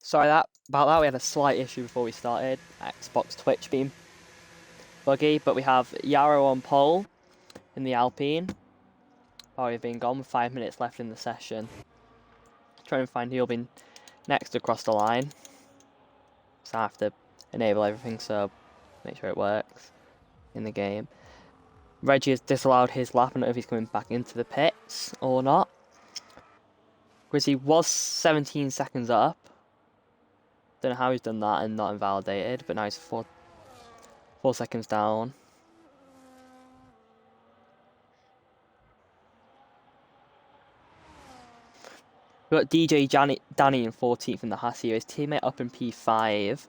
Sorry about that. We had a slight issue before we started. Xbox Twitch being buggy, but we have Yarrow on pole in the Alpine. We've been gone with 5 minutes left in the session. Trying to find who'll be next across the line. So I have to enable everything so make sure it works in the game. Reggie has disallowed his lap. I don't know if he's coming back into the pits or not. Because he was 17 seconds up. Don't know how he's done that and not invalidated, but now he's 4 seconds down. We've got DJ Danny in 14th in the Haas here, his teammate up in P5.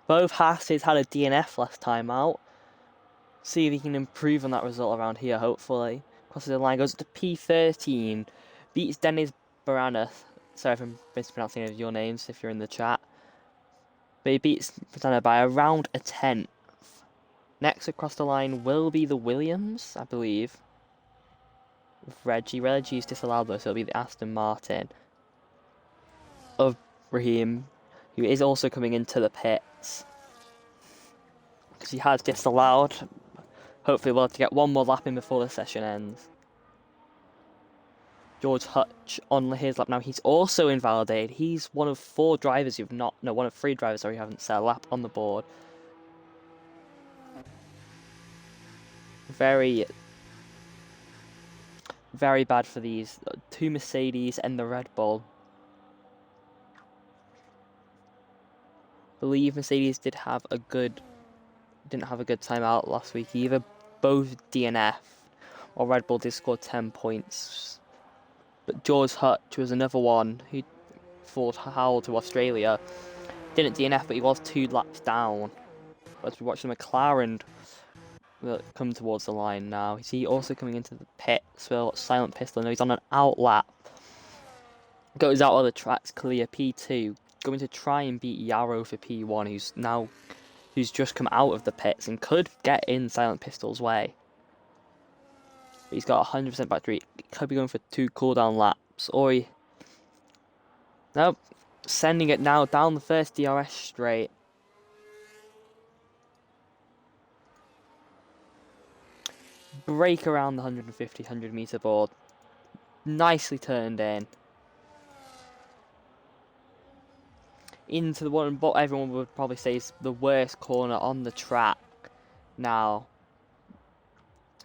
Both Haas's had a DNF last time out. See if he can improve on that result around here, hopefully. Crosses the line, goes to P13. Beats Dennis Barana. Sorry if I'm mispronouncing any of your names if you're in the chat. But he beats Barana by around a tenth. Next across the line will be the Williams, I believe. With Reggie. Reggie's disallowed though, so it'll be the Aston Martin of Raheem, who is also coming into the pits. Because he has disallowed. Hopefully we'll have to get one more lap in before the session ends. George Hutch on his lap now. He's also invalidated. He's one of 3 drivers who haven't set a lap on the board. Very, very bad for these 2 Mercedes and the Red Bull. I believe Mercedes didn't have a good time out last week either. Both DNF, or Red Bull did score 10 points. But George Hutch was another one who fought Howell to Australia. Didn't DNF, but he was 2 laps down. As we watch the McLaren come towards the line now. Is he also coming into the pits? Well, Silent Pistol. No, he's on an out lap. Goes out of the tracks clear. P2. Going to try and beat Yarrow for P1, who's just come out of the pits and could get in Silent Pistol's way. But he's got 100% battery. He could be going for 2 cooldown laps. Nope. Sending it now down the first DRS straight. Brake around the 100 meter board. Nicely turned in. Into the one, but everyone would probably say is the worst corner on the track. Now,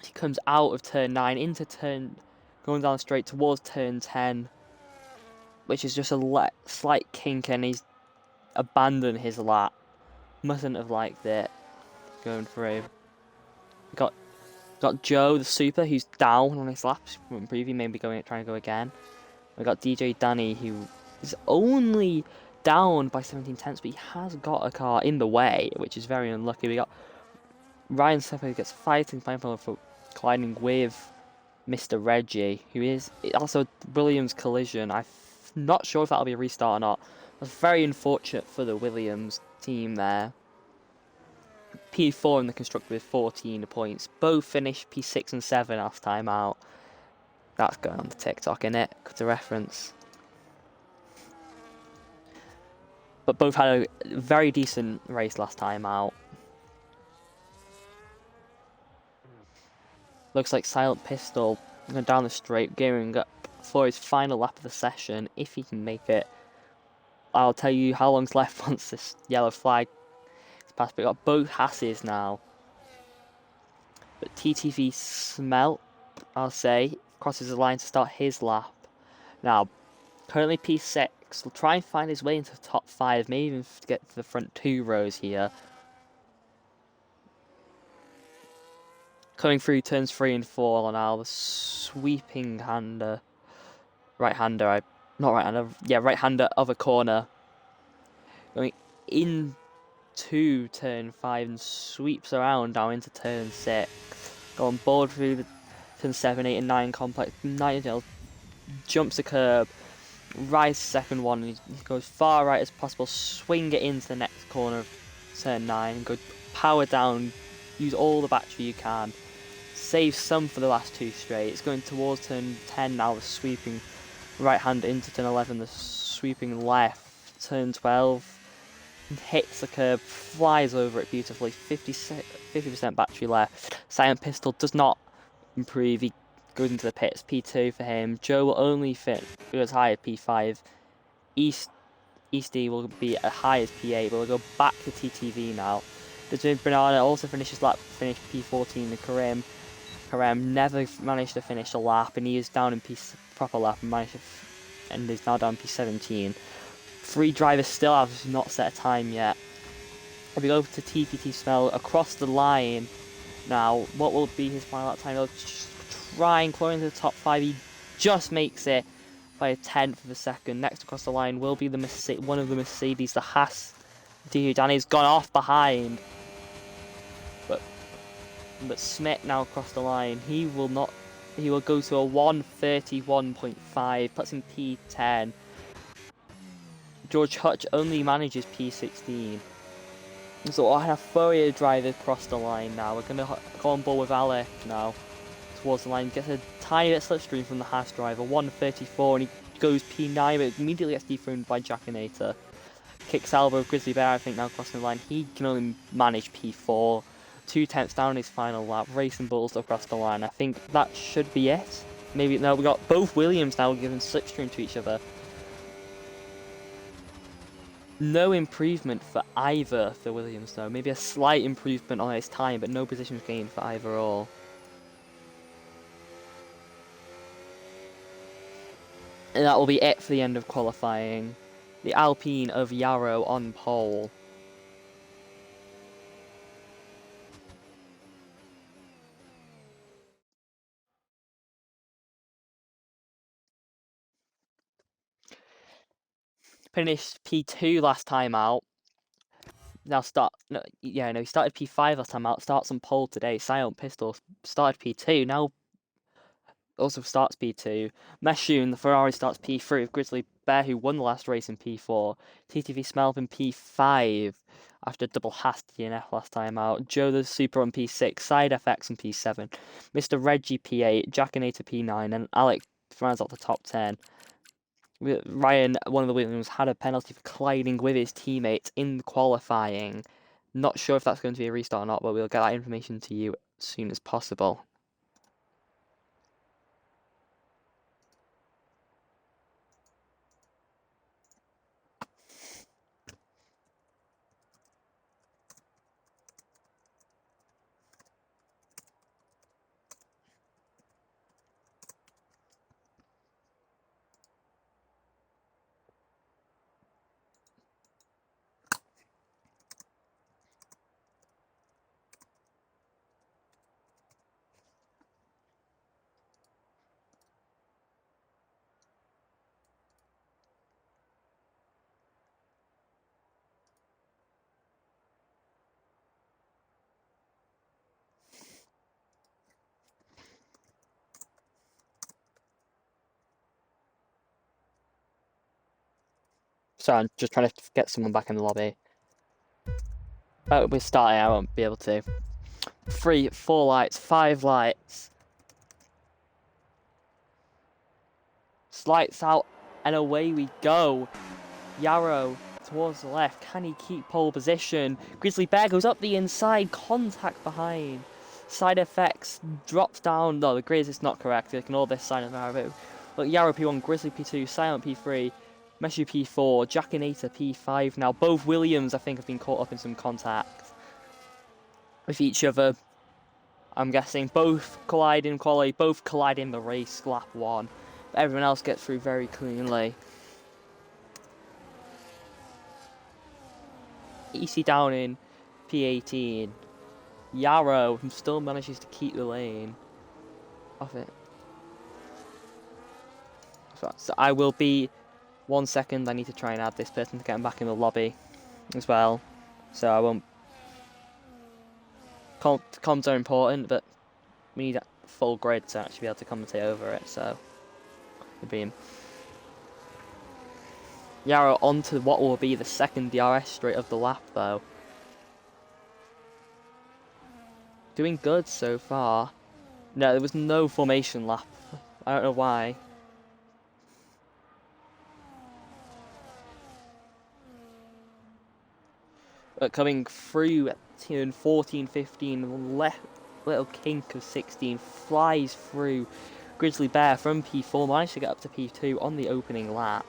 he comes out of turn 9 into going down straight towards turn 10, which is just a slight kink, and he's abandoned his lap. Mustn't have liked it going through. Got Joe the Super, who's down on his laps from preview, maybe trying to go again. We got DJ Danny, who is only down by 17 tenths, but he has got a car in the way, which is very unlucky. We got Ryan Sepper, who gets 5 points for colliding with Mr. Reggie, who is also Williams collision. I'm not sure if that'll be a restart or not. That's very unfortunate for the Williams team there. P4 in the constructor with 14 points. Both finished P6 and 7 last time out. That's going on the TikTok, innit? To reference. But both had a very decent race last time out. Looks like Silent Pistol going down the straight, gearing up for his final lap of the session, if he can make it. I'll tell you how long's left once this yellow flag is passed. But we got both Hasses now. But TTV Smelt, I'll say, crosses the line to start his lap. Now, currently P6. Will try and find his way into the top 5, maybe even get to the front 2 rows here. Coming through turns 3 and 4 now, the sweeping right-hander of a corner. Going into turn 5 and sweeps around now into turn 6. Go on board through the turn 7, 8 and 9 complex. Nightingale jumps the curb. Rise second one, and he goes far right as possible, swing it into the next corner of turn 9, go power down, use all the battery you can, Saved some for the last 2 straight. It's going towards turn 10 now, the sweeping right hand into turn 11, the sweeping left, turn 12, hits the curb, flies over it beautifully, 50% battery left. Silent Pistol does not improve, he goes into the pits, P2 for him. Joe will only go as high as P5. Easty will be as high as P8, but we'll go back to TTV now. The Bernardo also finished P14 in Karim never managed to finish a lap, and he is down in proper lap and is now down P17. 3 drivers still have not set a time yet. If we go to TPT Smell across the line now, what will be his final lap time? He'll try and claw into the top 5. He just makes it by a 10th of a second. Next across the line will be one of the Mercedes, the Haas. Danny's gone off behind. But Smith now across the line. He will go to a 1:31.5, puts in P10. George Hutch only manages P16. So I have 4 drivers across the line now. We're going to go on board with Alec now towards the line. Gets a tiny bit slipstream from the Haas driver, 1:34, and he goes P9, but immediately gets dethroned by Jackinator. Kicks elbow Grizzly Bear, I think, now crossing the line. He can only manage P4. 2/10 down in his final lap. Racing Bulls across the line. I think that should be it. Maybe, no, we got both Williams now giving slipstream to each other. No improvement for either for Williams though. Maybe a slight improvement on his time, but no positions gained for either or. And that will be it for the end of qualifying. The Alpine of Yarrow on pole. Finished P2 last time out. Now he started P5 last time out. Starts on pole today. Silent Pistol started P2. Now also starts P2. Meshun, the Ferrari, starts P3 with Grizzly Bear, who won the last race, in P4. TTV Smelvin P5 after double Haas DNF last time out. Joe the Super on P6. Side FX on P7. Mr. Reggie P8. Jackinator P9. And Alec rounds out the top 10. Ryan, one of the Williams, had a penalty for colliding with his teammates in qualifying. Not sure if that's going to be a restart or not, but we'll get that information to you as soon as possible. Sorry, I'm just trying to get someone back in the lobby. Oh, we're starting, I won't be able to. 3, 4 lights, 5 lights. Lights out, and away we go. Yarrow towards the left. Can he keep pole position? Grizzly Bear goes up the inside. Contact behind. Side effects drops down. No, the Grizz is not correct. Ignore this sign of Yarrow. Look, Yarrow P1, Grizzly P2, Silent P3, Meshu P4, Jackinator P5 now. Both Williams, I think, have been caught up in some contact with each other. I'm guessing both collide in quality, both collide in the race, lap 1. But everyone else gets through very cleanly. EC down in P18. Yarrow still manages to keep the lane off it. So I will be 1 second. I need to try and add this person to get him back in the lobby as well. So I won't. Comms are important, but we need a full grid to actually be able to commentate over it. So the beam. Yarrow onto what will be the second DRS straight of the lap, though. Doing good so far. No, there was no formation lap. I don't know why. But coming through at turn 14, 15, little kink of 16 flies through Grizzly Bear from P4, managed to get up to P2 on the opening lap.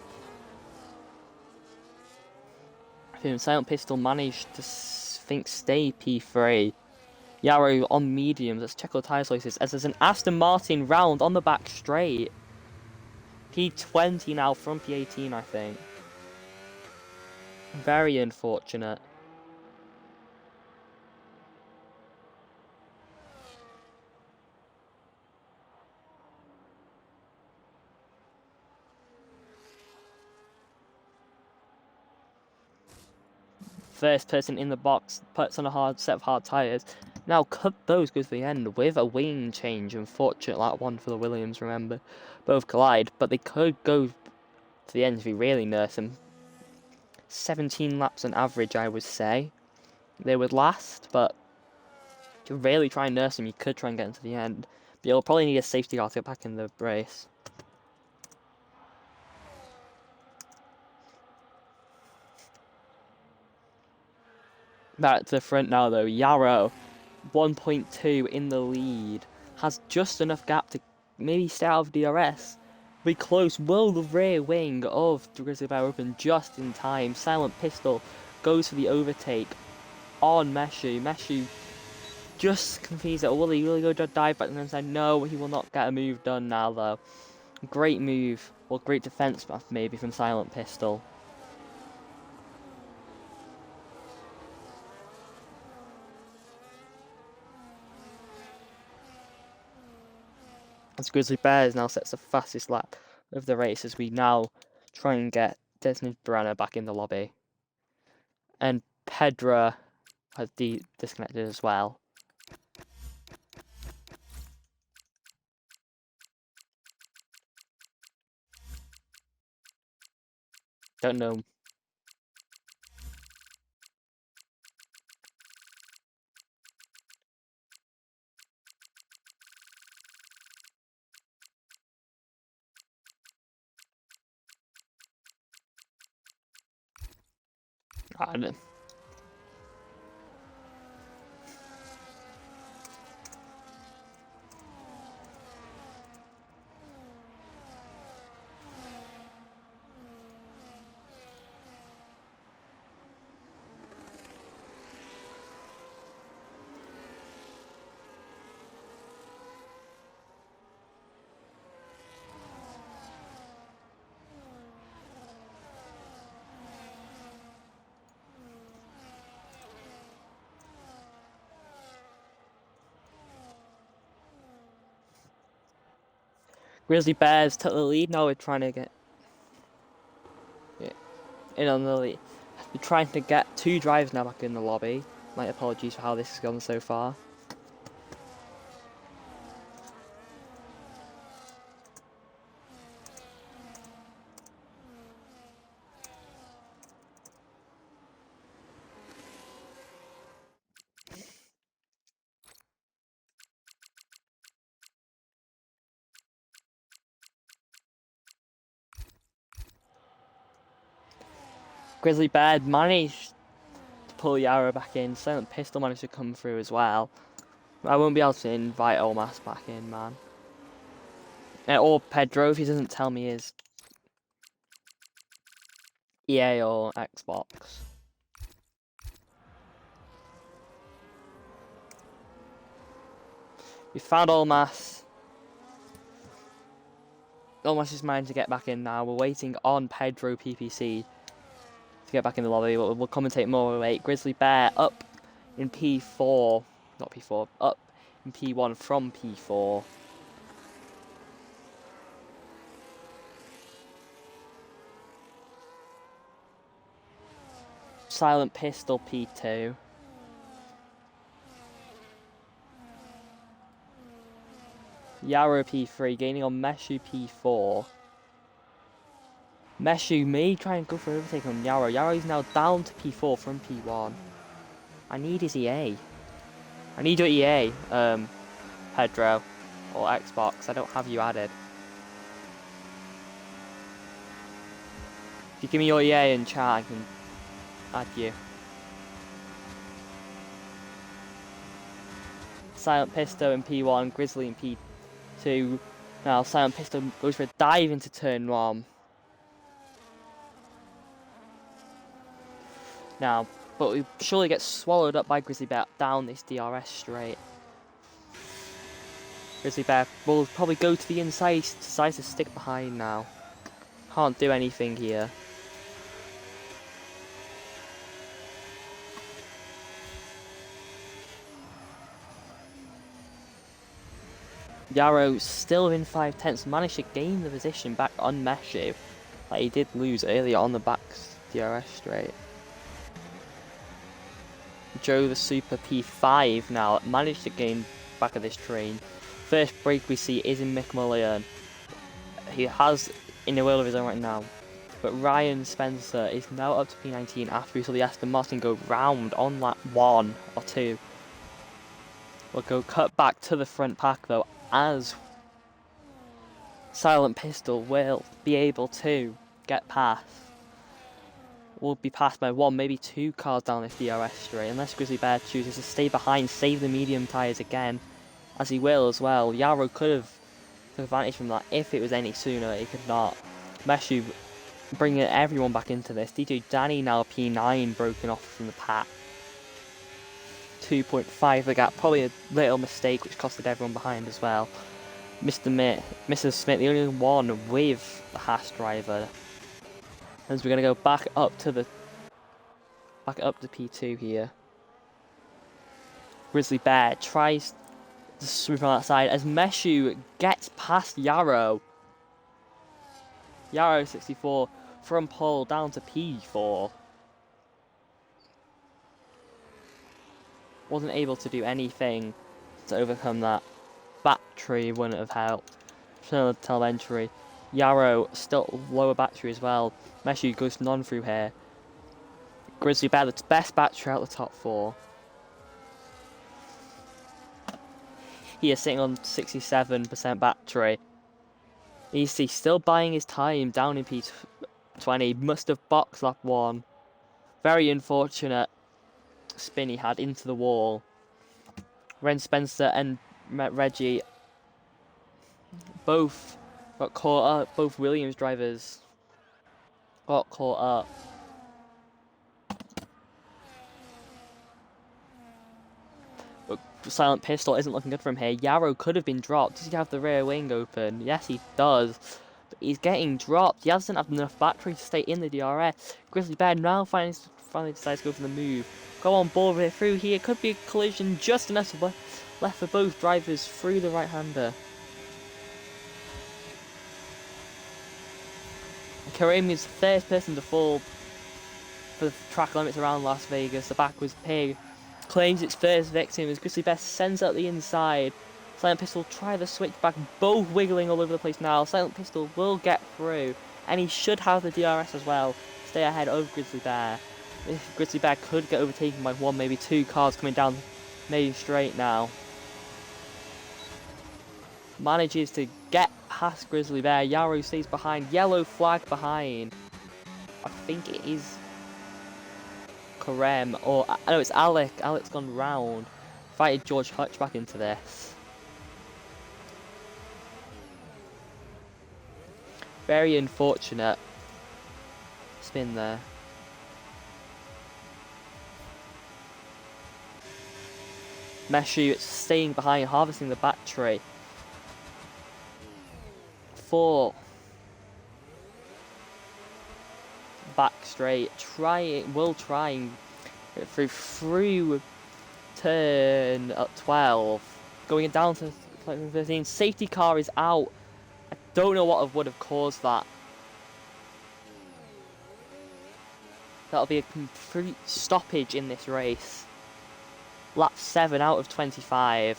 Silent Pistol managed to stay P3. Yarrow on mediums, let's check our tyre choices as there's an Aston Martin round on the back straight. P20 now from P18, I think. Very unfortunate. First person in the box puts on a hard set of hard tyres. Now cut those, goes to the end with a wing change. Unfortunate that one for the Williams, remember. Both collide, but they could go to the end if you really nurse them. 17 laps on average, I would say. They would last, but if you really try and nurse them, you could try and get into the end. But you'll probably need a safety car to get back in the race. Back to the front now though, Yarrow, 1.2 in the lead, has just enough gap to maybe stay out of DRS. Be close, will the rear wing of the Grizzly Bear open just in time. Silent Pistol goes for the overtake on Meshu. Meshu just confused it. Will he really go to dive back and then say no, he will not get a move done now though. Great move, or great defense maybe from Silent Pistol. As Grizzly Bears now sets the fastest lap of the race as we now try and get Desmond Brenner back in the lobby. And Pedra has disconnected as well. Don't know. I don't know. Grizzly Bears took the lead. Now we're trying to get in on the lead. We're trying to get two drivers now back in the lobby. My apologies for how this has gone so far. Grizzly Bear managed to pull Yarrow back in. Silent Pistol managed to come through as well. I won't be able to invite Olmas back in, man. Or Pedro, if he doesn't tell me his EA or Xbox. We found Olmas. Olmas is managed to get back in now. We're waiting on Pedro PPC to get back in the lobby. We'll commentate more. We'll wait. Grizzly Bear up in P4. Not P4. Up in P1 from P4. Silent Pistol P2. Yarrow P3, gaining on Meshu P4. Meshu may try and go for overtake on Yarrow. Yarrow is now down to P4 from P1. I need his EA. I need your EA, Pedro. or Xbox. I don't have you added. If you give me your EA in chat, I can add you. Silent Pistol in P1, Grizzly in P2. Now Silent Pistol goes for a dive into turn 1. Now, but we surely get swallowed up by Grizzly Bear down this DRS straight. Grizzly Bear will probably go to the inside, decides to stick behind now. Can't do anything here. Yarrow still in 5/10, managed to gain the position back on Meshu. Like he did lose earlier on the back DRS straight. Joe the Super P5 now managed to gain back of this train. First break we see is in McMullian. He has in a world of his own right now. But Ryan Spencer is now up to P19 after we saw the Aston Martin go round on lap 1 or 2. We'll go cut back to the front pack though, as Silent Pistol will be able to get past. Will be passed by 1, maybe 2 cars down this DRS straight, unless Grizzly Bear chooses to stay behind, save the medium tyres again, as he will as well. Yarrow could have took advantage from that if it was any sooner. He could not. Meshu bringing everyone back into this. DJ Danny now P9, broken off from the pack. 2.5 the gap, probably a little mistake which costed everyone behind as well. Mr. Smith, the only one with the Haas driver. As we're gonna go back up to P2 here. Grizzly Bear tries to sweep on that side as Meshu gets past Yarrow. Yarrow 64 from pole down to P4. Wasn't able to do anything to overcome that. Battery wouldn't have helped. Telemetry. Yarrow still lower battery as well. Meshu goes non-through here. Grizzly Bear, the best battery out of the top 4. He is sitting on 67% battery. He's still buying his time down in P20. Must have boxed lap 1. Very unfortunate spin he had into the wall. Ren Spencer and Reggie both got caught up. Both Williams drivers got caught up. But Silent Pistol isn't looking good for him here. Yarrow could have been dropped. Does he have the rear wing open? Yes, he does. But he's getting dropped. He doesn't have enough battery to stay in the DRS. Grizzly Bear now finally decides to go for the move. Go on board with it through here. Could be a collision, just enough left for both drivers through the right-hander. Karim is the third person to fall for the track limits around Las Vegas. The backwards pig claims its first victim as Grizzly Bear sends out the inside. Silent Pistol try the switchback, both wiggling all over the place now. Silent Pistol will get through, and he should have the DRS as well. Stay ahead of Grizzly Bear. If Grizzly Bear could get overtaken by 1, maybe 2 cars coming down maybe straight now. Manages to get past Grizzly Bear. Yarrow stays behind. Yellow flag behind. I think it is Karem, or no, it's Alec. Alec's gone round. Fighted George Hutch back into this. Very unfortunate spin there. Meshu staying behind, harvesting the battery. 4. Back straight. Will try and get through turn 12. Going down to 13. Safety car is out. I don't know what would have caused that. That'll be a complete stoppage in this race. Lap 7 out of 25.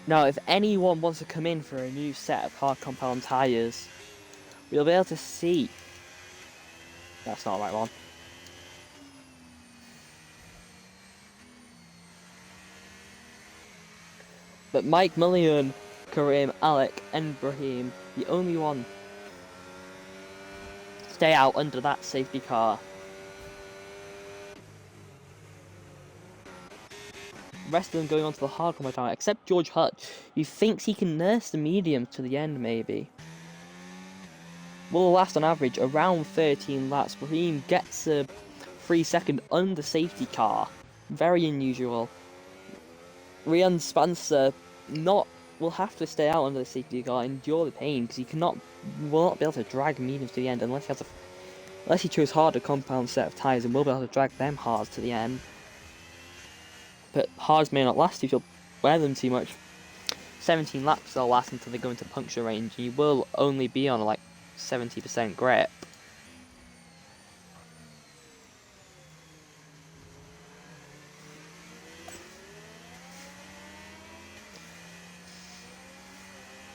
Now, if anyone wants to come in for a new set of hard compound tyres, we'll be able to see. That's not the right one. But Mike Mullion, Karim, Alec, and Brahim, the only one stay out under that safety car. The rest of them going on to the hard compound tyre, except George Hutch, who thinks he can nurse the mediums to the end, maybe. Will last on average around 13 laps. Brahim gets a 3-second under safety car. Very unusual. Ryan Spencer will have to stay out under the safety car and endure the pain because will not be able to drag mediums to the end unless he chose harder compound set of tyres and will be able to drag them hards to the end. But hards may not last if you wear them too much. 17 laps they'll last until they go into puncture range and you will only be on like 70% grip.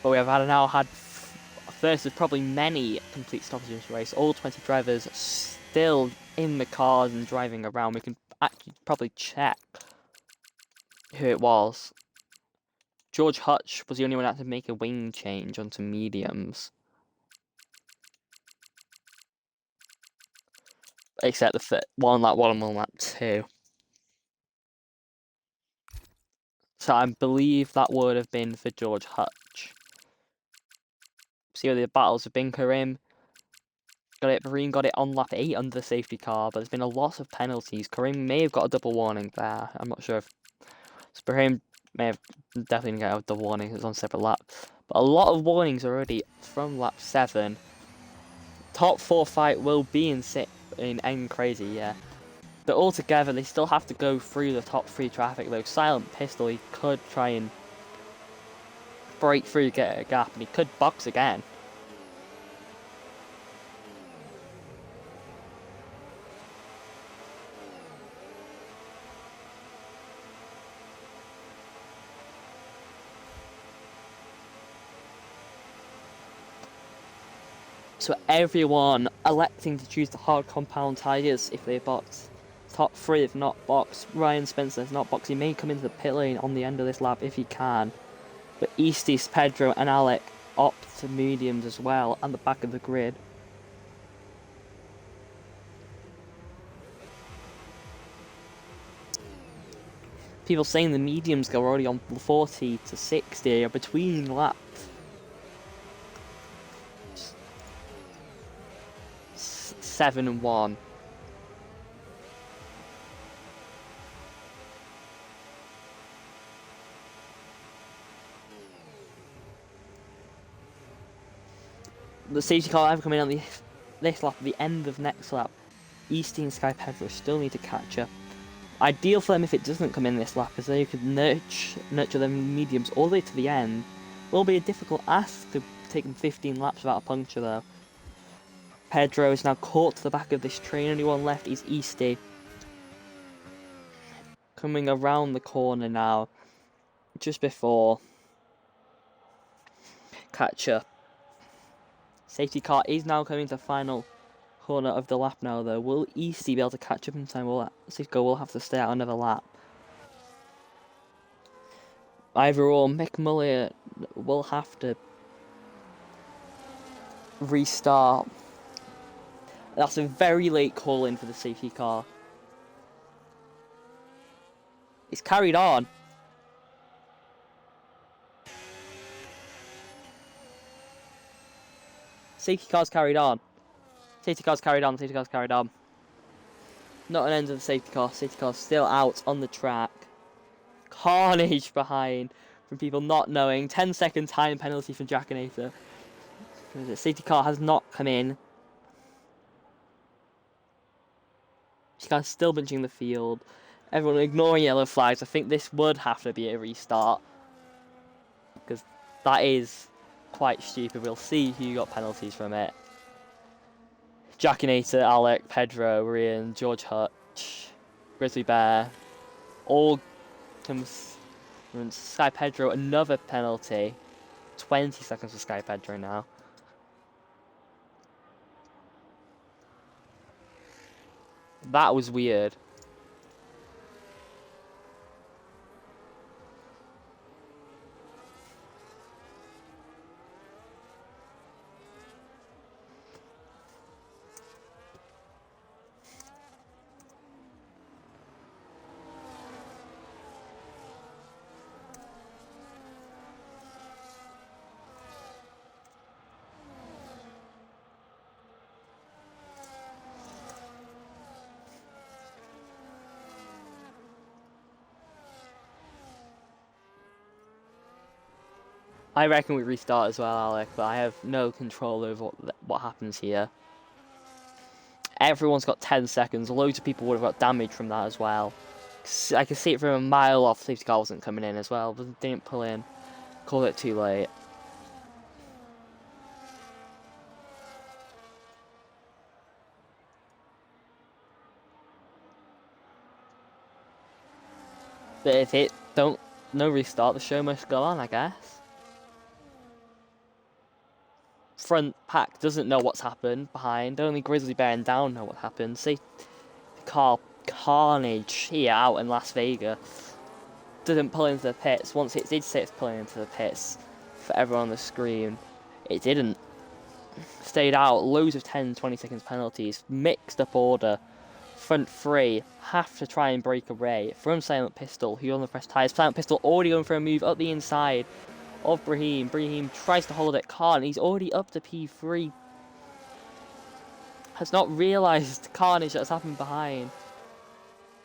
But we have now had first of probably many complete stoppages in this race. All 20 drivers still in the cars and driving around. We can actually probably check who it was. George Hutch was the only one that had to make a wing change onto mediums. Except the one lap 1 and 1 lap 2. So I believe that would have been for George Hutch. See how the battles have been. Karim got it. Brahim got it on lap 8 under the safety car, but there's been a lot of penalties. Karim may have got a double warning there. I'm not sure if Brahim may have definitely got a double warning. It's on separate laps, but a lot of warnings already from lap 7. Top 4 fight will be in end crazy, yeah. But altogether, they still have to go through the top 3 traffic though. Silent Pistol, he could try and break through, get a gap, and he could box again. So everyone electing to choose the hard compound tyres if they box. Top 3 if not box. Ryan Spencer if not box. He may come into the pit lane on the end of this lap if he can. But Easties, Pedro and Alec opt to mediums as well at the back of the grid. People saying the mediums go already on 40 to 60 or between laps. 7 and 1. The safety car ever coming on this lap at the end of next lap. Eastie and Sky Pedro still need to catch up. Ideal for them if it doesn't come in this lap, as they could nurture them mediums all the way to the end. Will be a difficult ask to take them 15 laps without a puncture though. Pedro is now caught to the back of this train. Only one left is Eastie. Coming around the corner now, just before catch up. Safety car is now coming to the final corner of the lap now though. Will Eastie be able to catch up in time? Safety car will have to stay out another lap. Either or, Mick Muller will have to restart. That's a very late call in for the safety car. It's carried on. Safety car's carried on. Safety car's carried on. Safety car's carried on. Not an end of the safety car. Safety car's still out on the track. Carnage behind from people not knowing. 10-second time penalty for Jackinator. The safety car has not come in. Safety car's still bunching the field. Everyone ignoring yellow flags. I think this would have to be a restart. Because that is quite stupid. We'll see who got penalties from it. Jackinator, Alec, Pedro, George Hutch, Grizzly Bear, all comes And Sky Pedro, another penalty. 20 seconds for Sky Pedro now. That was weird. I reckon we restart as well, Alec, but I have no control over what happens here. Everyone's got 10 seconds. Loads of people would have got damage from that as well. I can see it from a mile off. Safety car wasn't coming in as well, but didn't pull in. Called it too late. But if it no restart, the show must go on, I guess. Front pack doesn't know what's happened behind. Only Grizzly Bear and Down know what happened. See, car carnage here out in Las Vegas. Didn't pull into the pits. Once it did say it's pulling into the pits for everyone on the screen, it didn't. Stayed out. Loads of 10, 20 seconds penalties. Mixed up order. Front three have to try and break away from Silent Pistol, who on the press tyres. Silent Pistol already going for a move up the inside of Brahim. Brahim tries to hold it, can't. He's already up to P3. Has not realised the carnage that's happened behind.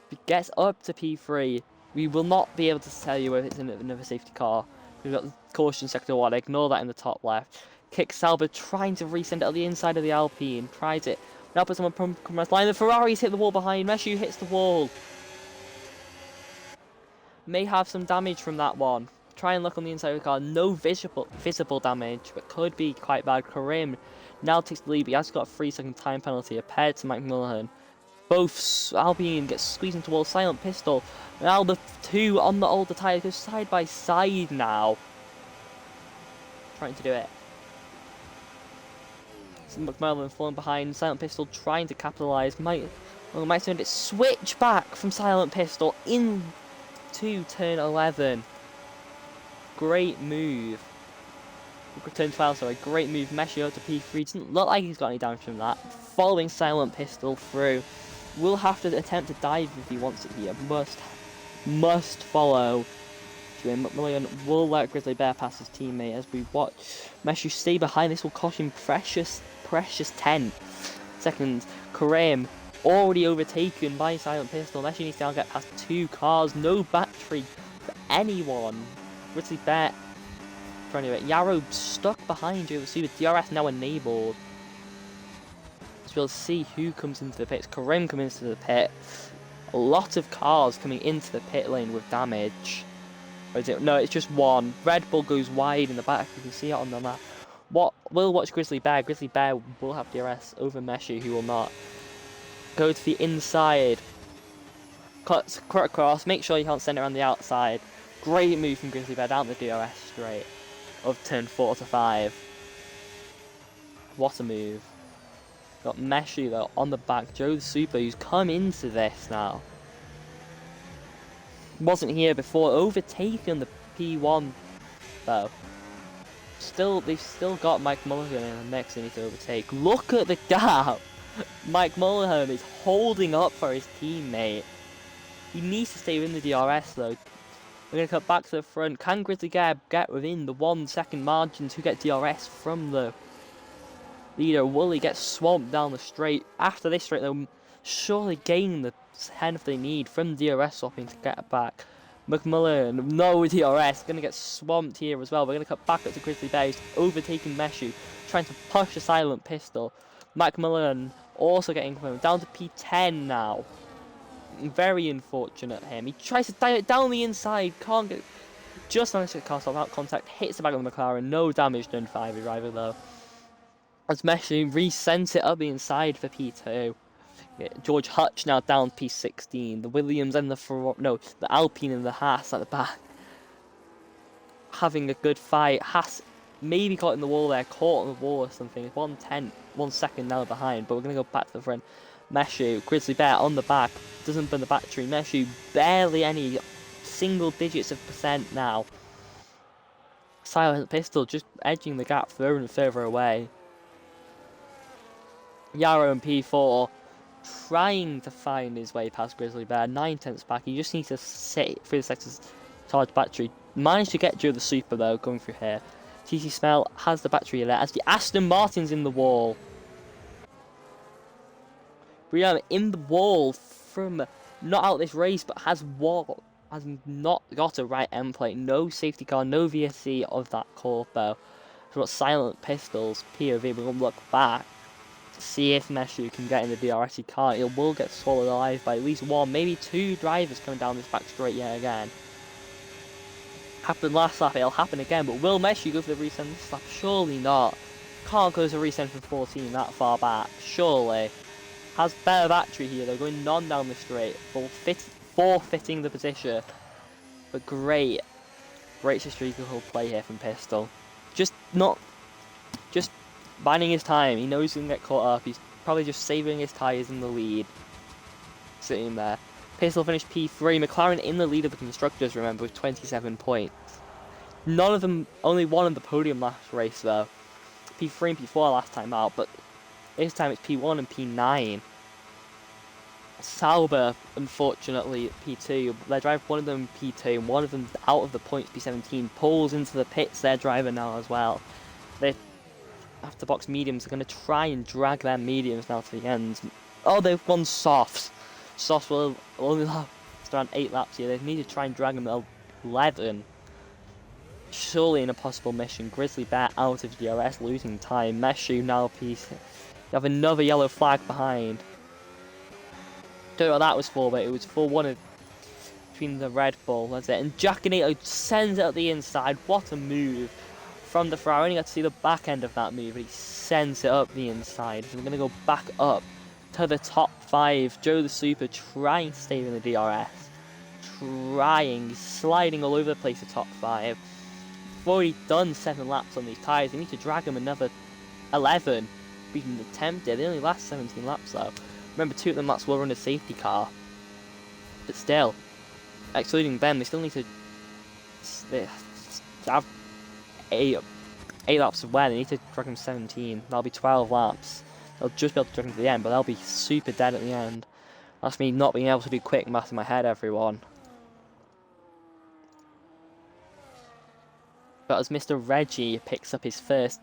He gets up to P3. We will not be able to tell you if it's another safety car. We've got the caution sector 1. Ignore that in the top left. Kick Sauber trying to resend it on the inside of the Alpine. Tries it. Now puts someone from compromise line. The Ferrari's hit the wall behind. Meshu hits the wall. May have some damage from that one. Try and look on the inside of the car. No visible damage, but could be quite bad. Karim now takes the lead, but he has got a 3-second time penalty paired to Mike Mullihan. Both Alpine gets squeezed into wall. Silent Pistol. Now the two on the older tyre go side by side now. Trying to do it. McMullen falling behind. Silent Pistol trying to capitalise. Might send it switch back from Silent Pistol into turn 11. Great move. Turn 12, sorry. Great move. Meshi out to P3. Doesn't look like he's got any damage from that. Following Silent Pistol through. Will have to attempt to dive if he wants it here. Must follow. McMillan will let Grizzly Bear pass his teammate as we watch Meshu stay behind. This will cost him precious 10 seconds. Kareem already overtaken by Silent Pistol. Meshu needs to now get past 2 cars. No battery for anyone. Grizzly Bear trying to do it. Yarrow stuck behind you. See the DRS now enabled. So we'll see who comes into the pits. Kareem comes into the pit. A lot of cars coming into the pit lane with damage. Or is it? No, it's just one. Red Bull goes wide in the back. You can see it on the map. We'll watch Grizzly Bear. Grizzly Bear will have DRS over Meshu, who will not. Go to the inside. Cuts across. Make sure you can't send it around the outside. Great move from Grizzly Bear down the DRS straight of turn 4 to 5. What a move. Got Meshu though on the back. Joe the Super, who's come into this now. Wasn't here before. Overtaken the P1 though. They've still got Mike Mulligan in the mix they need to overtake. Look at the gap. Mike Mulligan is holding up for his teammate. He needs to stay in the DRS though. We're going to cut back to the front. Can Grizzly Bear get within the 1 second margin to get DRS from the leader? Wooly gets swamped down the straight. After this straight, they'll surely gain the 10 if they need from DRS swapping to get back. McMullen, no DRS, going to get swamped here as well. We're going to cut back up to Grizzly Bear, who's overtaking Meshu, trying to push a Silent Pistol. McMullen also getting down to P10 now. Very unfortunate him. He tries to dive it down the inside, can't get just managed to get cast without contact, hits the back of the McLaren, no damage done for either driver though. As Meshu resends it up the inside for P2. George Hutch now down P16. The Williams and the Alpine and the Haas at the back. having a good fight. Has maybe caught in the wall there, caught on the wall or something. It's 1 second now behind, but we're going to go back to the front. Meshu, Grizzly Bear on the back, doesn't burn the battery. Meshu barely any single digits of percent now. Silent Pistol just edging the gap further and further away. Yarrow and P4 trying to find his way past Grizzly Bear. 9/10 back. He just needs to sit through the sector's charge battery. Managed to get Joe the Super though, going through here. TC Smell has the battery there as the Aston Martin's in the wall. Brianna in the wall from not out this race, but has not got a right end plate. No safety car, no VSC of that corpo. So got Silent Pistols, POV. We're going to look back to see if Meshu can get in the DRS. He can't. It will get swallowed alive by at least one, maybe two drivers coming down this back straight yet again. Happened last lap, it'll happen again, but will Meshu go for the resend this lap? Surely not. Can't go to resend from 14 that far back, surely. Has better battery here though, going non down the straight, forfeiting the position. But great strategical play here from Pistol. Just biding his time. He knows he's going to get caught up. He's probably just saving his tyres in the lead. Sitting there. Pistol finished P3. McLaren in the lead of the constructors, remember, with 27 points. None of them, only one on the podium last race though. P3 and P4 last time out, but this time it's P1 and P9. Sauber, unfortunately, P2. Their driver, one of them P2, and one of them out of the points, P17, pulls into the pits, their driver now as well. They after box mediums are going to try and drag their mediums now to the end. Oh, they've gone softs. Softs will only last around 8 laps here. They need to try and drag them to 11. Surely an impossible mission. Grizzly Bear out of DRS, losing time. Meshu now P6. You have another yellow flag behind. Don't know what that was for, but it was for one of between the Red Bull. That's it. And Giaconato sends it at the inside. What a move from the Ferrari. I only got to see the back end of that move, but he sends it up the inside. So we're going to go back up to the top 5. Joe the Super trying to stay in the DRS. Sliding all over the place to top 5. We've already done 7 laps on these tyres. They need to drag them another 11. Beating the tempted. They only last 17 laps though. Remember, 2 of them laps will run a safety car. But still, excluding them, they still need to have 8 laps of wear. They need to drag them 17. That'll be 12 laps. They'll just be able to drag them to the end, but they'll be super dead at the end. That's me not being able to do quick math in my head, everyone. But as Mr. Reggie picks up his first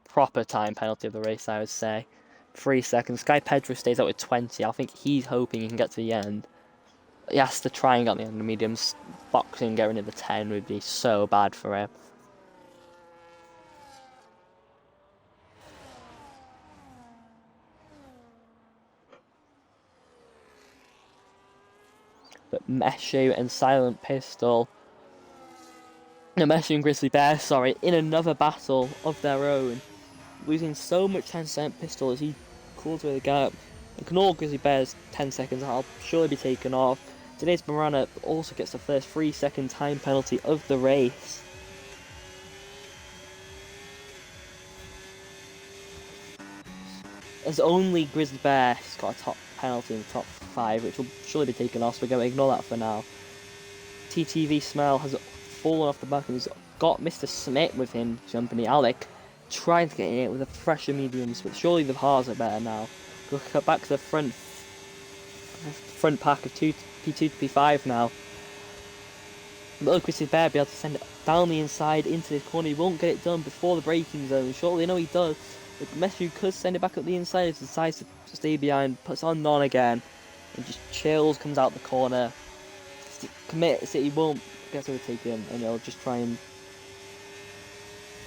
proper time penalty of the race, I would say. 3 seconds. Sky Pedro stays out with 20. I think he's hoping he can get to the end. He has to try and get the end of the mediums. Boxing, getting into the 10 would be so bad for him. But Meshu and Silent Pistol. No, Meshu and Grizzly Bear, sorry, in another battle of their own. Losing so much time to Silent Pistol as he crawls away the gap. And can all Grizzly Bear's 10 seconds that'll surely be taken off. Today's Marana also gets the first 3-second time penalty of the race. As only Grizzly Bear has got a top penalty in the top 5, which will surely be taken off, so we're going to ignore that for now. TTV Smell has fallen off the back and he's got Mr. Smith with him jumping the Alec, trying to get in it with the fresher mediums, but surely the Haas are better now. We'll cut back to the front pack of P2 to P5 now. But look, Grizzly Bear be able to send it down the inside into this corner. He won't get it done before the braking zone. Surely, no, he does. But Meshu could send it back up the inside. He decides to stay behind, puts on non again, and just chills, comes out the corner. Commits it, he won't get overtaken, and he'll just try and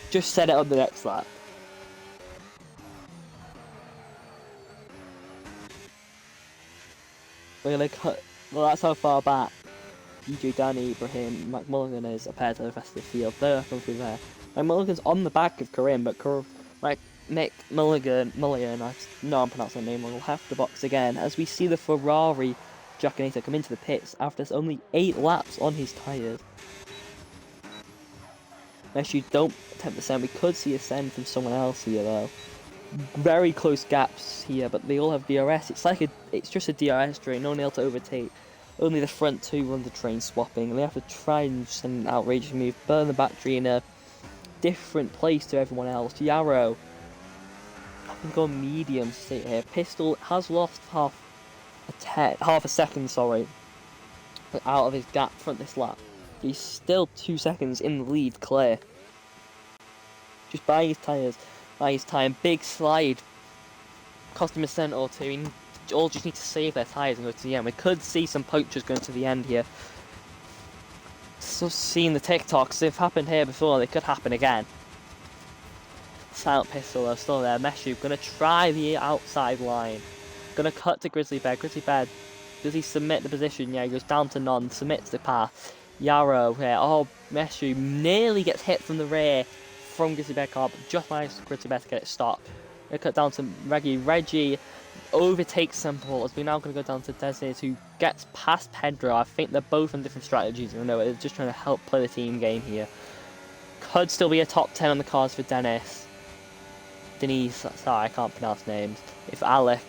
just set it up the next lap. We're gonna cut. Well, that's how far back DJ Danny, Ibrahim, Mac Mulligan is compared to the rest of the field. They're going through there. Mac Mulligan's on the back of Karim, but Mick Mulligan, I know I'm pronouncing that name wrong, will have to box again as we see the Ferrari Giaconato come into the pits after only 8 laps on his tyres. Meshu don't attempt the send. We could see a send from someone else here though. Very close gaps here, but they all have DRS. It's just a DRS train, no one able to overtake. Only the front two run the train swapping, and they have to try and send an outrageous move, burn the battery in a different place to everyone else. Yarrow, I think on medium state here. Pistol has lost half a second, out of his gap front this lap. He's still 2 seconds in the lead, clear. Just buying his tyres, buying his time. Big slide, cost him a cent or two. All just need to save their tyres and go to the end. We could see some poachers going to the end here. So seeing the TikToks, they've happened here before, they could happen again. Silent Pistol are still there. Meshu gonna try the outside line. Gonna cut to Grizzly Bear. Grizzly Bear, does he submit the position? Yeah, he goes down to none, submits the path. Yarrow here. Oh, Meshu nearly gets hit from the rear from Grizzly Bear car, but just managed for Grizzly Bear to get it stopped. Gonna cut down to Reggie. Reggie overtakes Simple as we're now going to go down to Designated, who gets past Pedro. I think they're both on different strategies. You know, they're just trying to help play the team game here. Could still be a top 10 on the cards for Dennis. Denise, sorry, I can't pronounce names. If Alec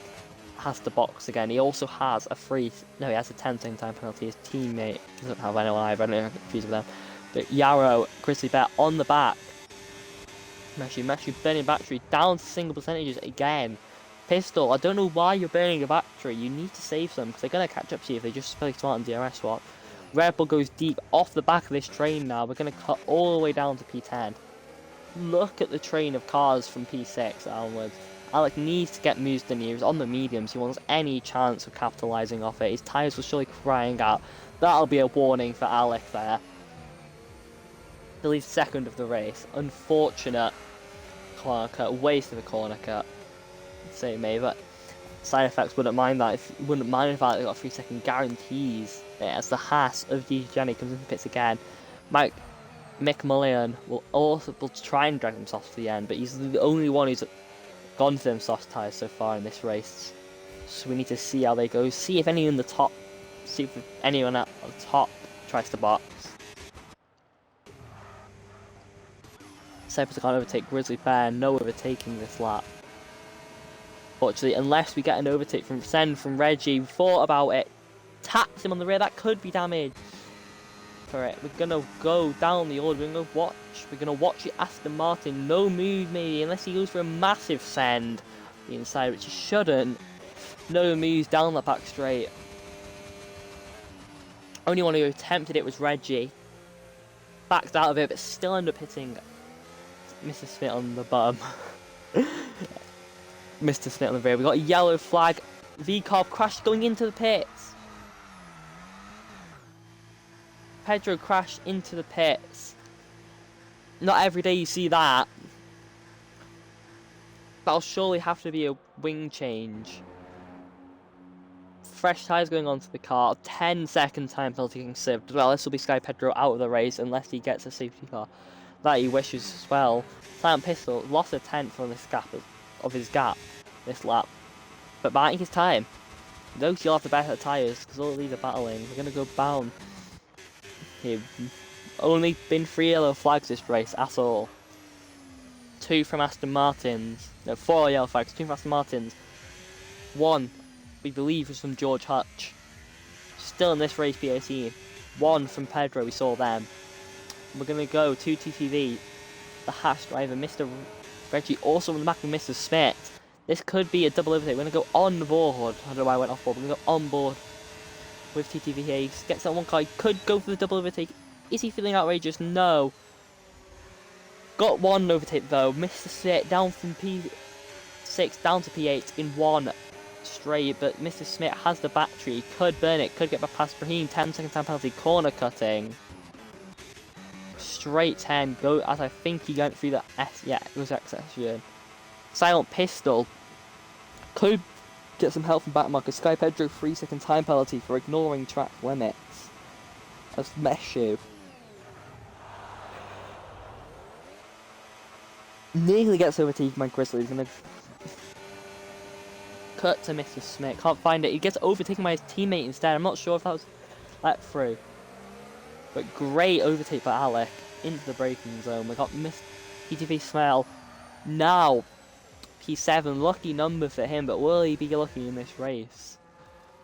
has to box again, he also has a he has a 10 second time penalty. His teammate doesn't have anyone either. I don't know if I'm confused with them. But Yarrow, Grizzly Bear on the back. Meshu burning battery down to single percentages again. Pistol, I don't know why you're burning a battery. You need to save some because they're going to catch up to you if they just play smart and DRS swap. Red Bull goes deep off the back of this train now. We're going to cut all the way down to P10. Look at the train of cars from P6 onwards. Alec needs to get moves in. He was on the mediums. He wants any chance of capitalising off it. His tyres were surely crying out. That'll be a warning for Alec there. He's second of the race. Unfortunate corner cut. Waste of a corner cut. Say may, but side effects wouldn't mind that. Wouldn't mind if they got 3 second guarantees. As the Haas of DJ Jenny comes into pits again, Mick Mullion will try and drag himself to the end, but he's the only one who's gone to them soft tyres so far in this race. So we need to see how they go. See if anyone at the top tries to box. Cypress can't overtake Grizzly Bear. No overtaking this lap. Fortunately, unless we get an overtake from Send from Reggie, we thought about it, taps him on the rear, that could be damage for it. We're gonna go down the order, we're gonna watch it Aston Martin, no move maybe, unless he goes for a massive send the inside, which he shouldn't. No moves down the back straight. Only one who attempted it was Reggie. Backed out of it, but still ended up hitting Mr. Smith on the bum. Mr. Smith on the rear. We got a yellow flag. V-Carb crashed going into the pits. Pedro crashed into the pits. Not every day you see that. That'll surely have to be a wing change. Fresh tyres going onto the car. 10-second time penalty getting served as well. This will be Sky Pedro out of the race unless he gets a safety car that he wishes as well. Silent Pistol lost a 10th on this gap of his gap this lap, but buying his time. Those you'll have the better tyres because all of these are battling. We're gonna go bound. Here, only been 3 yellow flags this race at all. 2 from Aston Martins. No, 4 yellow flags. 2 from Aston Martins. 1, we believe, was from George Hutch. Still in this race, P18. 1 from Pedro. We saw them. We're gonna go to TTV. The Haas driver, Mr. Reggie, also on the back of Mr. Smith. This could be a double overtake. We're going to go on board. I don't know why I went off board. We're going to go on board with TTV here. He gets that one car. He could go for the double overtake. Is he feeling outrageous? No. Got one overtake though. Mr. Smith down from P6 down to P8 in one straight. But Mr. Smith has the battery. He could burn it. Could get back past Brahim. 10-second time penalty. Corner cutting. Straight 10, go as I think he went through the it was X section. Silent Pistol could get some help from backmarker. Sky Pedro 3-second time penalty for ignoring track limits. That's Meshu. Nearly gets overtaken by Grizzly. He's gonna cut to Mr. Smith. Can't find it. He gets overtaken by his teammate instead. I'm not sure if that was let through. But great overtake by Alec. into the braking zone. We got Miss PTV Smell. Now, P7, lucky number for him, but will he be lucky in this race?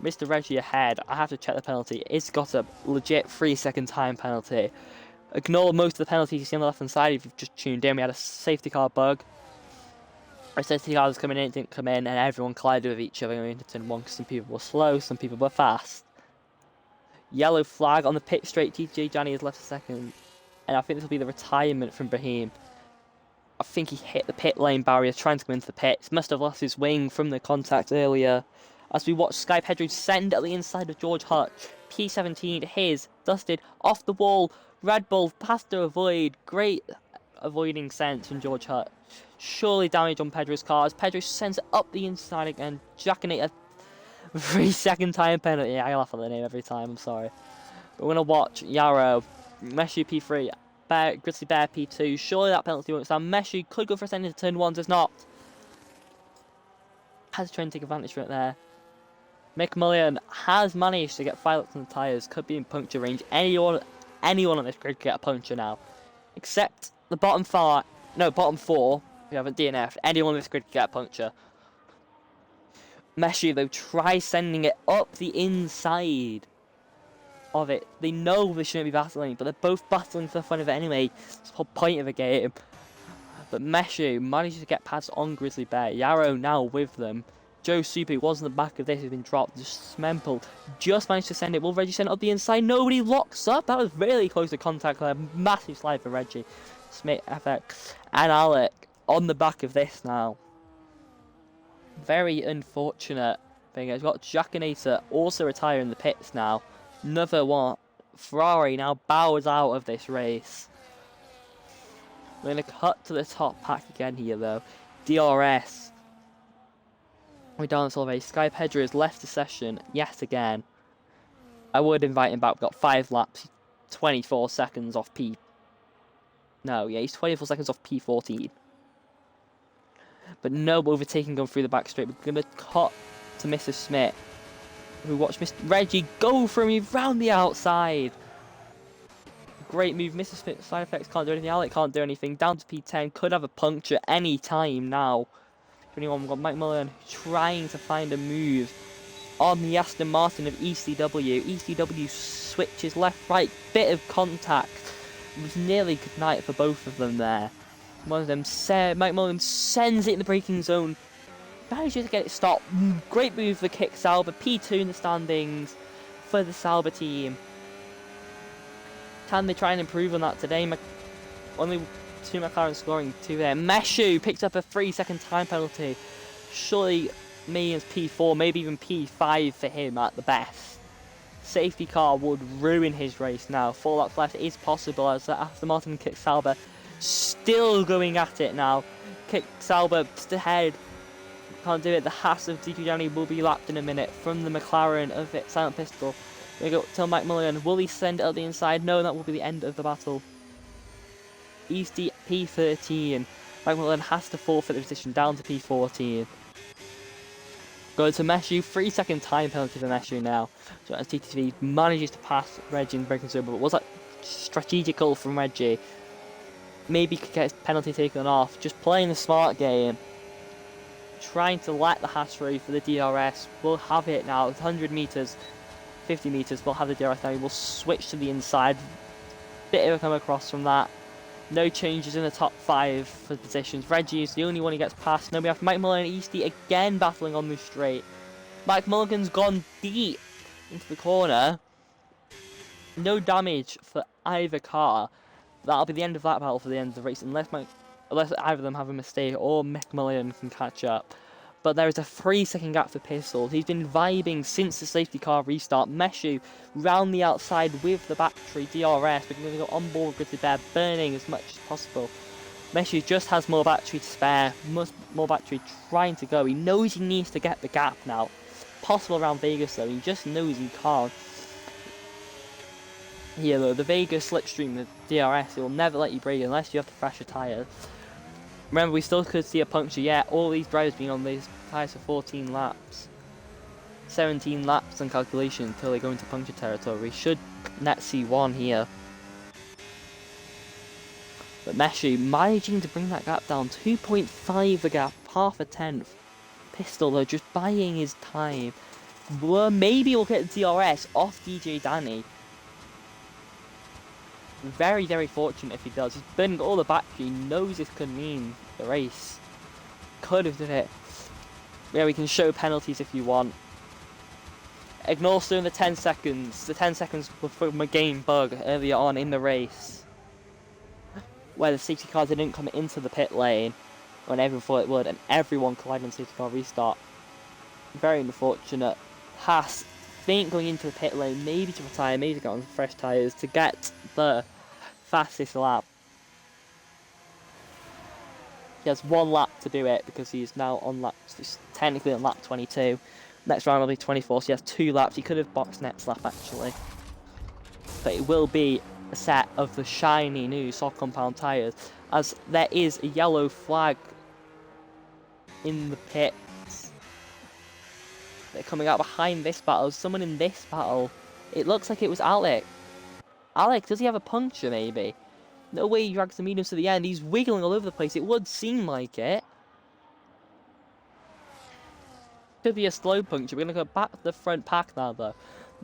Mr. Reggie ahead. I have to check the penalty. It's got a legit 3-second time penalty. Ignore most of the penalties you see on the left hand side if you've just tuned in. We had a safety car bug. Our safety car was coming in, it didn't come in, and everyone collided with each other going into turn 1 because some people were slow, some people were fast. Yellow flag on the pit straight. TJ Johnny has left a second, and I think this will be the retirement from Brahim. I think he hit the pit lane barrier trying to come into the pits. Must have lost his wing from the contact earlier. As we watch Sky Pedro send at the inside of George Hutch. P17, his, dusted, off the wall. Red Bull, has to avoid. Great avoiding sense from George Hutch. Surely damage on Pedro's car as Pedro sends it up the inside again. Jacking it a 3-second time penalty. Yeah, I laugh at the name every time, I'm sorry. But we're going to watch Yarrow, Meshu P3, Grizzly Bear P2. Surely that penalty won't stand. Meshu could go for a send into turn 1, does not. Has to try and take advantage right there. McMullian has managed to get 5 laps on the tyres. Could be in puncture range. Anyone on this grid could get a puncture now. Except the bottom 4. We have a DNF. Anyone on this grid could get a puncture. Meshu, though, try sending it up the inside of it. They know they shouldn't be battling, but they're both battling for the fun of it anyway. It's the whole point of the game. But Meshu manages to get past on Grizzly Bear. Yarrow now with them. Joe Super, who was in the back of this, has been dropped. Smemple just managed to send it. Will Reggie send it up the inside? Nobody locks up. That was really close to contact there. Massive slide for Reggie. Smith, FX, and Alec on the back of this now. Very unfortunate thing. We've got Jackinator also retiring the pits now. Another one. Ferrari now bows out of this race. We're going to cut to the top pack again here though. DRS. We don't solve a Sky Pedro has left the session yet again. I would invite him back. We've got 5 laps. 24 seconds off P. No, yeah, he's 24 seconds off P14. But no overtaking going through the back straight. We're going to cut to Mr. Smith. We watch Mr. Reggie go for him round the outside. Great move. Mr. Smith side effects can't do anything. Alec can't do anything. Down to P10. Could have a puncture any time now. 21, we've got Mike Mullen trying to find a move on the Aston Martin of ECW. ECW switches left, right, bit of contact. It was nearly good night for both of them there. One of them, Mike Mullen sends it in the braking zone. Manages to get it stopped. Great move for Kick Sauber. P2 in the standings for the Sauber team. Can they try and improve on that today? Only 2 McLaren scoring 2 there. Meshu picks up a 3-second time penalty. Surely me as P4, maybe even P5 for him at the best. Safety car would ruin his race now. 4 laps left is possible as Aston Martin and Kick Sauber still going at it now. Kick Sauber just ahead. Can't do it. The Haas of DQ Downey will be lapped in a minute from the McLaren of it. Silent Pistol. We go to Mike Mulligan. Will he send it at the inside? No, that will be the end of the battle. Easty P13. Mike Mullen has to forfeit the position down to P14. Go to Meshu. 3-second time penalty for Meshu now. So as TTV manages to pass Reggie in breaking sober, but was that strategical from Reggie? Maybe could get his penalty taken off. Just playing the smart game. Trying to let the Haas through for the DRS. We'll have it now. 100 metres, 50 metres. We'll have the DRS now. We'll switch to the inside. Bit of a come across from that. No changes in the top 5 for positions. Reggie is the only one who gets past. Now we have Mike Mulligan and Easty again battling on the straight. Mike Mulligan's gone deep into the corner. No damage for either car. That'll be the end of that battle for the end of the race, unless either of them have a mistake or Mike Mulligan can catch up. But there is a 3-second gap for Pistols. He's been vibing since the safety car restart. Meshu round the outside with the battery DRS. We're going to go on board with the Bear, burning as much as possible. Meshu just has more battery to spare, more battery trying to go. He knows he needs to get the gap now. Possible around Vegas though, he just knows he can't. Here though, the Vegas slipstream, the DRS, it will never let you brake unless you have to thrash your tyres. Remember, we still could see a puncture yet. All these drivers being on these tyres for 14 laps. 17 laps on calculation until they go into puncture territory. We should net see 1 here. But Meshu managing to bring that gap down, 2.5 the gap, half a tenth. Pistol though, just buying his time. Well, maybe we'll get the DRS off DJ Danny. Very, very fortunate if he does. He's burning all the battery, he knows this could mean the race. Could have done it. Yeah, we can show penalties if you want. Ignore still the 10 seconds. The 10 seconds were from a game bug earlier on in the race, where the safety car didn't come into the pit lane when everyone thought it would, and everyone collided on the safety car restart. Very unfortunate. Haas think going into the pit lane, maybe to retire, maybe to get on fresh tyres to get the fastest lap. He has 1 lap to do it because he's now on lap, technically on lap 22. Next round will be 24, so he has 2 laps. He could have boxed next lap actually. But it will be a set of the shiny new soft compound tyres, as there is a yellow flag in the pits. They're coming out behind this battle. Someone in this battle. It looks like it was Alec. Alec, does he have a puncture maybe? No way he drags the mediums to the end. He's wiggling all over the place. It would seem like it. Could be a slow puncture. We're going to go back to the front pack now though.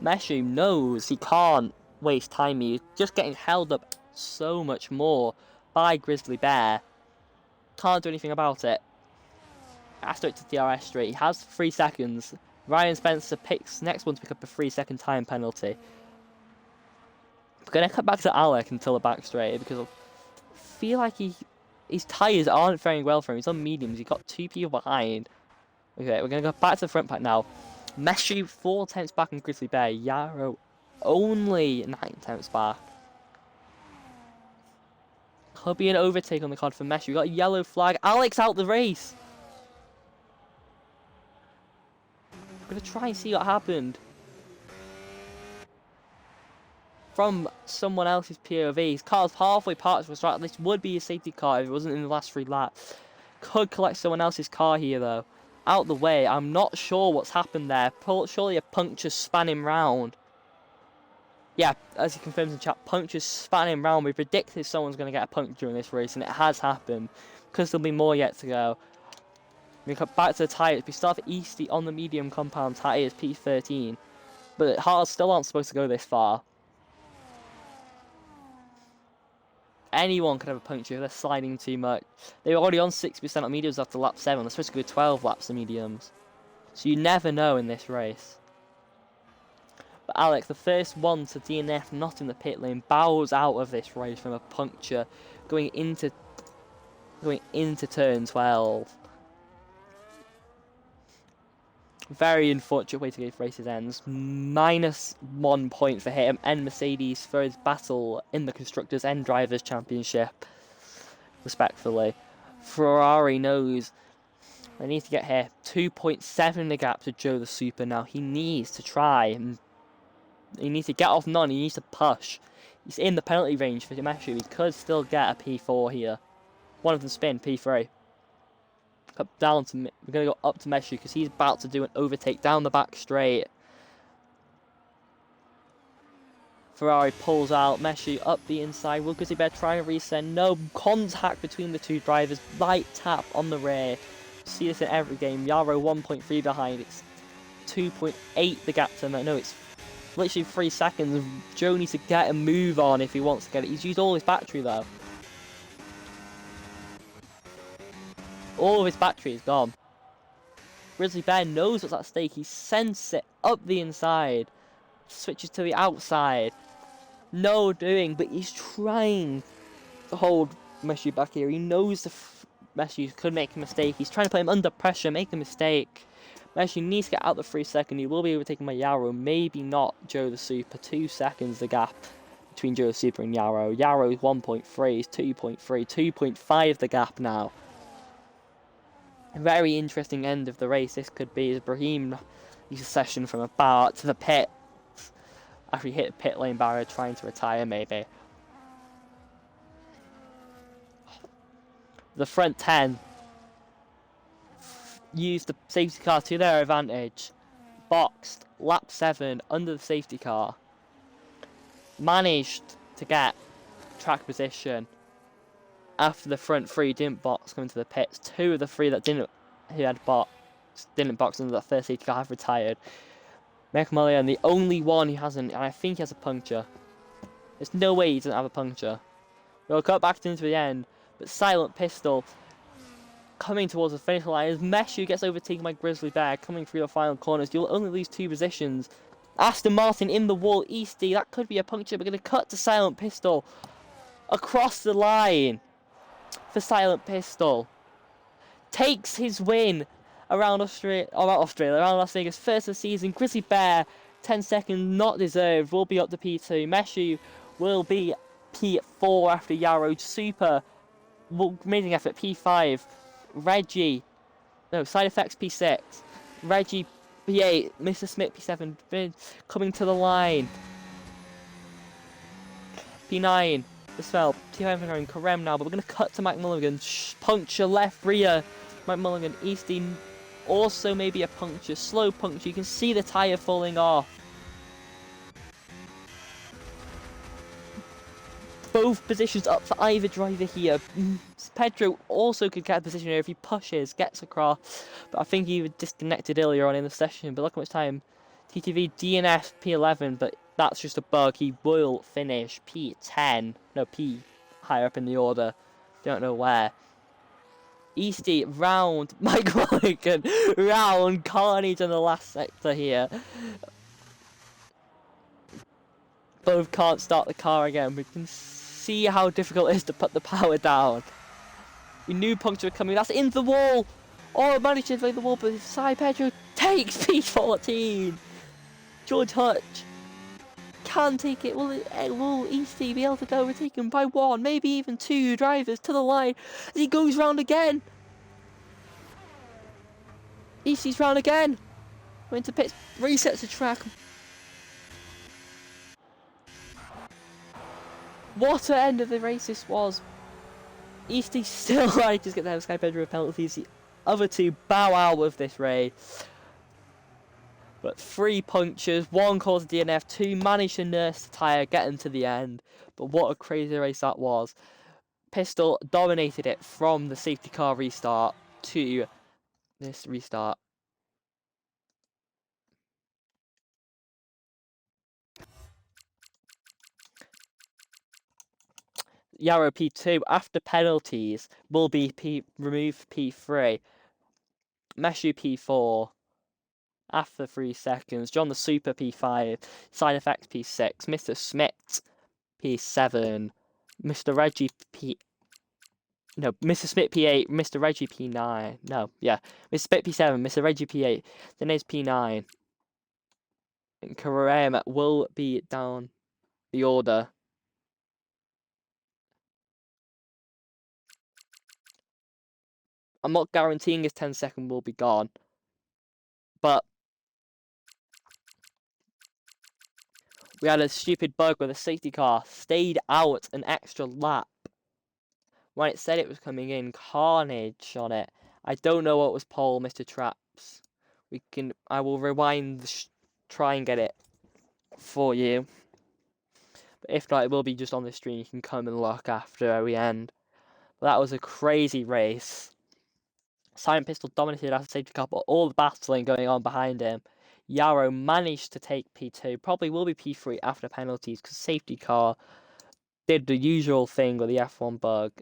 Meshu knows he can't waste time. He's just getting held up so much more by Grizzly Bear. Can't do anything about it. Asterisk to DRS straight. He has 3 seconds. Ryan Spencer picks next one to pick up a 3-second time penalty. We're going to cut back to Alec until the back straight because I feel like his tyres aren't faring well for him. He's on mediums. He's got 2 people behind. Okay, we're going to go back to the front pack now. Meshu 4 tenths back on Grizzly Bear. Yarrow only 9 tenths back. Could be an overtake on the card for Meshu. We got a yellow flag. Alex out the race. I'm going to try and see what happened. From someone else's POV. His car's halfway parked to the start. This would be a safety car if it wasn't in the last 3 laps. Could collect someone else's car here though. Out the way. I'm not sure what's happened there. Surely a puncture spanning round. Yeah, as he confirms in chat, punctures spanning round. We predicted someone's going to get a puncture in this race, and it has happened. Because there'll be more yet to go. We come back to the tyres. We start with Easty on the medium compound tyres, P13. But Haas still aren't supposed to go this far. Anyone could have a puncture if they're sliding too much. They were already on 6% on mediums after lap 7. They're supposed to go 12 laps of mediums. So you never know in this race. But Alex, the first one to DNF not in the pit lane, bows out of this race from a puncture going into turn 12. Very unfortunate way to go if races ends. -1 point for him and Mercedes for his battle in the Constructors and Drivers' Championship, respectfully. Ferrari knows they need to get here. 2.7 the gap to Joe the Super now. He needs to try. He needs to get off none. He needs to push. He's in the penalty range for Meshu. He could still get a P4 here. One of them spin, P3. Down to, we're going to go up to Meshu because he's about to do an overtake down the back straight. Ferrari pulls out, Meshu up the inside. Will Grizzly Bear try and resend? No, contact between the 2 drivers. Light tap on the rear. See this in every game. Yarrow 1.3 behind. It's 2.8 the gap to no, it's literally 3 seconds. Joe needs to get a move on if he wants to get it. He's used all his battery though. All of his battery is gone. Grizzly Bear knows what's at stake. He sends it up the inside. Switches to the outside. No doing, but he's trying to hold Meshu back here. He knows the Meshu could make a mistake. He's trying to put him under pressure, make a mistake. Meshu needs to get out the 3 second. He will be overtaken by Yarrow. Maybe not Joe the Super. 2 seconds the gap between Joe the Super and Yarrow. Yarrow's 1.3, is 2.3, 2.5 the gap now. A very interesting end of the race this could be as Brahim uses a session from a bar to the pit. After he hit a pit lane barrier trying to retire maybe. The front 10 used the safety car to their advantage. Boxed lap 7 under the safety car. Managed to get track position. after the front three didn't box coming to the pits. 2 of the 3 that didn't box under that first safety car have retired. McMullen, the only one who hasn't, and I think he has a puncture. There's no way he doesn't have a puncture. We'll cut back into the end, but Silent Pistol coming towards the finish line as Meshu gets overtaken by Grizzly Bear coming through the final corners. You'll only lose 2 positions. Aston Martin in the wall, Easty, that could be a puncture. We're going to cut to Silent Pistol across the line for Silent Pistol. Takes his win around around Las Vegas, first of the season. Grizzly Bear, 10 seconds, not deserved, will be up to P2. Meshu will be P4 after Yarrow. Super, amazing effort, P5. Reggie, no, Side Effects P6. Reggie P8, Mr. Smith P7, coming to the line. P9, the spell, P5 going Karem now, but we're going to cut to Mike Mulligan. Puncture left rear. Mike Mulligan, Easty, also maybe a puncture, slow puncture. You can see the tyre falling off. Both positions up for either driver here. Pedro also could get a position here if he pushes, gets across. But I think he was disconnected earlier on in the session. But look how much time. TTV, DNF, P11, but that's just a bug. He will finish P10. No, P higher up in the order. Don't know where. Easty, round, Mike Mulligan, round, carnage in the last sector here. Both can't start the car again. We can see how difficult it is to put the power down. We knew puncture was coming. That's into the wall. Oh, managed to invade the wall, but Sai Pedro takes P14. George Hutch can take it. Will Easty be able to go overtaken by 1, maybe even 2 drivers to the line as he goes round again? Easty's round again. Went to pits, resets the track. What an end of the race this was. Easty still manages to get the Sky Pedro penalties. The other 2 bow out of this race. But 3 punctures, 1 caused a DNF, 2 managed to nurse the tyre, get them to the end. But what a crazy race that was. Pistol dominated it from the safety car restart to this restart. Yarrow P2 after penalties will be removed P3. Meshu P4 after 3 seconds. John the Super P5. Side Effects P6. Mr. Smith P7. Mr. Reggie P. No, Mr. Smith P8. Mr. Reggie P9. No, yeah. Mr. Smith P7. Mr. Reggie P8. Then there's P9. And Karem will be down the order. I'm not guaranteeing his 10-second will be gone. But we had a stupid bug where the safety car stayed out an extra lap when it said it was coming in. Carnage on it. I don't know what was pole, Mr. Traps. I will rewind, try and get it for you. But if not, it will be just on the stream. You can come and look after we end. But that was a crazy race. Silent Pistol dominated after safety car, but all the battling going on behind him. Yarrow managed to take P2, probably will be P3 after penalties, because safety car did the usual thing with the F1 bug.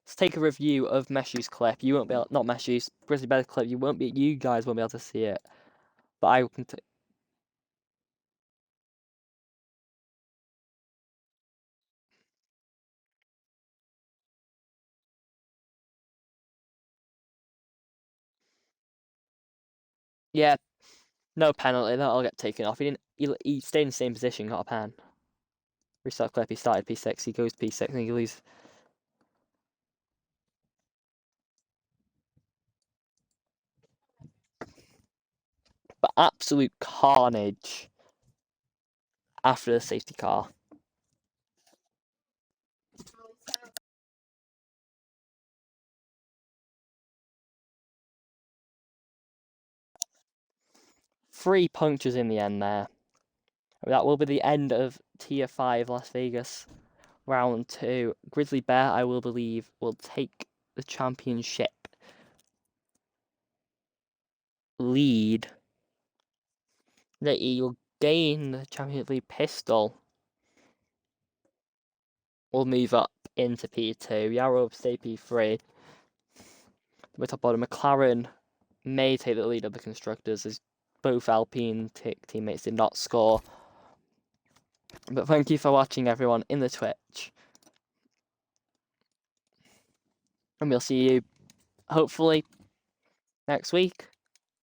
Let's take a review of Meshu's clip. You won't be able, not Meshu's, Grizzly Bear's clip. You guys won't be able to see it, but I can. Yeah, no penalty. That'll get taken off. He stayed in the same position, got a pen. Restart clip. He started P6. He goes P6, and he leaves. But absolute carnage after the safety car. Three punctures in the end there. That will be the end of Tier 5 Las Vegas Round 2. Grizzly Bear, I will believe, will take the championship lead. That he will gain the Champions League pistol. Will move up into P2. Yarrow will stay P3. The top order, McLaren may take the lead of the constructors as both Alpine teammates did not score. But thank you for watching, everyone, in the Twitch. And we'll see you, hopefully, next week.